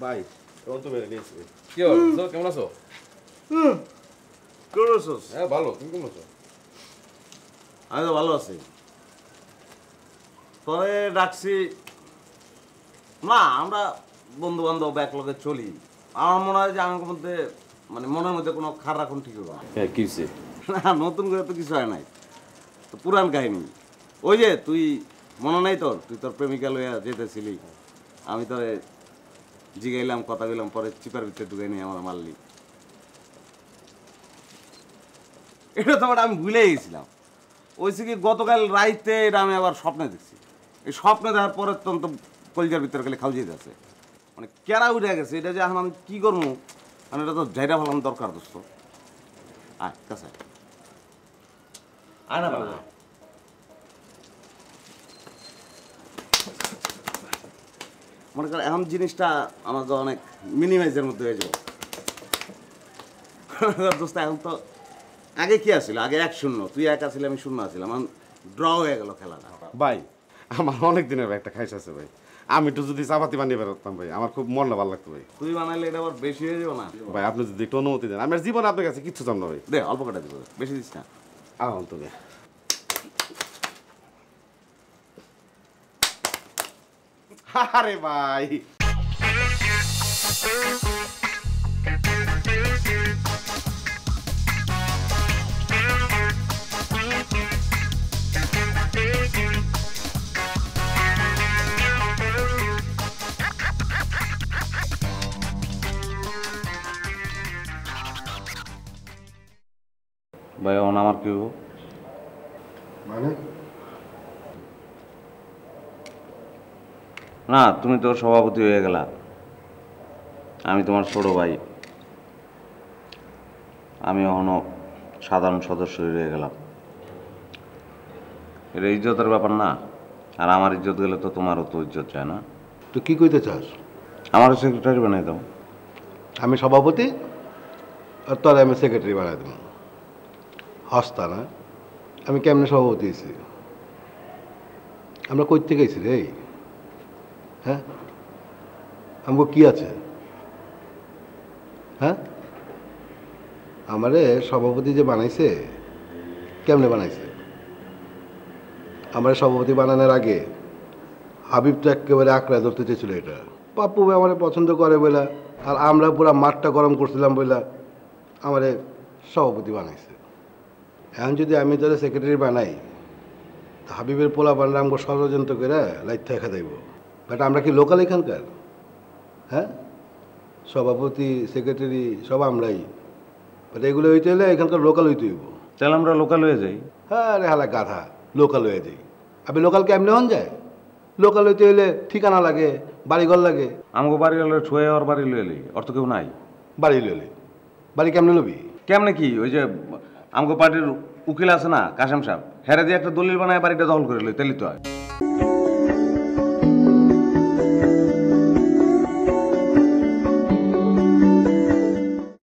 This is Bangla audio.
ভাই তখন তো মেরে নিয়েছি। কি হলো কেমন আছো? কেমন আছোস? হ্যাঁ ভালো, তুমি কেমন আছো? আমি তো ভালো আছি। পরে ডাকছি না, আমরা বন্ধু বান্ধব একলগে চলি। আমার মনে হয় যে আমার মধ্যে মানে মনের মধ্যে কোনো খারাপ রাখুন ঠিক হবে না। হ্যাঁ কি হয়েছে? না নতুন করে তো কিছু হয় নাই, তো পুরান কাহিনী। ওই যে তুই মনে নাই তোর, তুই তোর প্রেমিকা লইয়া যেতেছিলি, আমি তোরে জিগাইলাম, কথা বললাম, পরে চিপার ভিতরে ঢুকে নিয়ে আমার মারলি। এটা তো আমি ভুলে গেছিলাম। ওই কি গতকাল রাইতে এটা আমি আবার স্বপ্নে দেখছি। এই স্বপ্নে দেখার পরে তো কলজার ভিতরে খালি খাওয়া যেতেছে, মানে কেরা উঠে গেছে। এটা যে এখন আমি কী করবো, মানে এটা তো জায়গা ফেলানো দরকার দোস্ত। আয় কাছে আয় না বাবা। মনে কর এখন জিনিসটা আমাকে অনেক মিনিমাইজের মধ্যে হয়ে যাবে দোস্ত। এখন তো আগে কি আসছিল, আগে 1-0, তুই 1 আসলে আমি 0 আসছিলাম, এখন ড্র হয়ে গেল খেলাটা। ভাই আমার অনেক দিনের একটা খাইস আছে ভাই, আমি একটু যদি চাপাতি বানিয়ে বেরোতাম ভাই, আমার খুব মনটা ভালো লাগতো ভাই। তুই বানাইলে এটা আবার বেশি হয়ে যাবে না ভাই আপনি যদি একটু অনুমতি দেন, আমি আর জীবনে আপনার কাছে কিচ্ছু চাম না ভাই। দে, অল্প কাটা দিব, বেশি দিস না। আহ তো আরে ভাই ভাই এখন আমার কি মানে না, তুমি তো সভাপতি হয়ে গেলা, আমি তোমার ছোট ভাই, আমি এখনো সাধারণ সদস্য হয়ে গেলাম। এটা ইজ্জতের ব্যাপার না? আর আমার ইজ্জত গেলে তো তোমারও তো ইজ্জত চায় না? তুই কি কইতে চাস? আমার সেক্রেটারি বানাই দাও। আমি সভাপতি আর তোর আমি সেক্রেটারি বানাই দেবো। হস্তা না, আমি কেমনে সভাপতি হয়েছি? আমরা কই থেকে গেছি রে? হ্যাঁ, আমাকে কি আছে? হ্যাঁ, আমারে সভাপতি যে বানাইছে, কেমনে বানাইছে? আমার সভাপতি বানানোর আগে হাবিব তো একেবারে আঁকড়া ধরতে চেয়েছিল এটা। পাপ্পু ভাই আমার পছন্দ করে বলে, আর আমরা পুরা মাঠটা গরম করছিলাম বলে আমারে সভাপতি বানাইছে। এখন যদি আমি তাহলে সেক্রেটারি বানাই, হাবিবের পোলা বানালে আমাকে ষড়যন্ত্র করে লাইট দেখা দেব। বাট আমরা কি লোকাল এখানকার? হ্যাঁ, সভাপতি সেক্রেটারি সব আমরাই। বাট এগুলো হইতে হলে এখানকার লোকাল হইতে হইব। তাহলে আমরা লোকাল হয়ে যাই। হ্যাঁ রে হালা গাধা, লোকাল হয়ে যাই। আপনি লোকাল কেমনে হন যায়? লোকাল হইতে হইলে ঠিকানা লাগে, বাড়িঘর লাগে। আমাকে বাড়ি গেলে ছুঁয়ে ওর বাড়ি লুয়ে এলি, অর্থ কেউ নাই। বাড়ি লইলে বাড়ি কেমনে লবি? কেমনে কি, ওই যে আমাকে পার্টির উকিল আছে না কাশেম সাহেব, হেরে দিয়ে একটা দলিল বানায় বাড়িটা দখল করে লই, তাহলে তো হয়।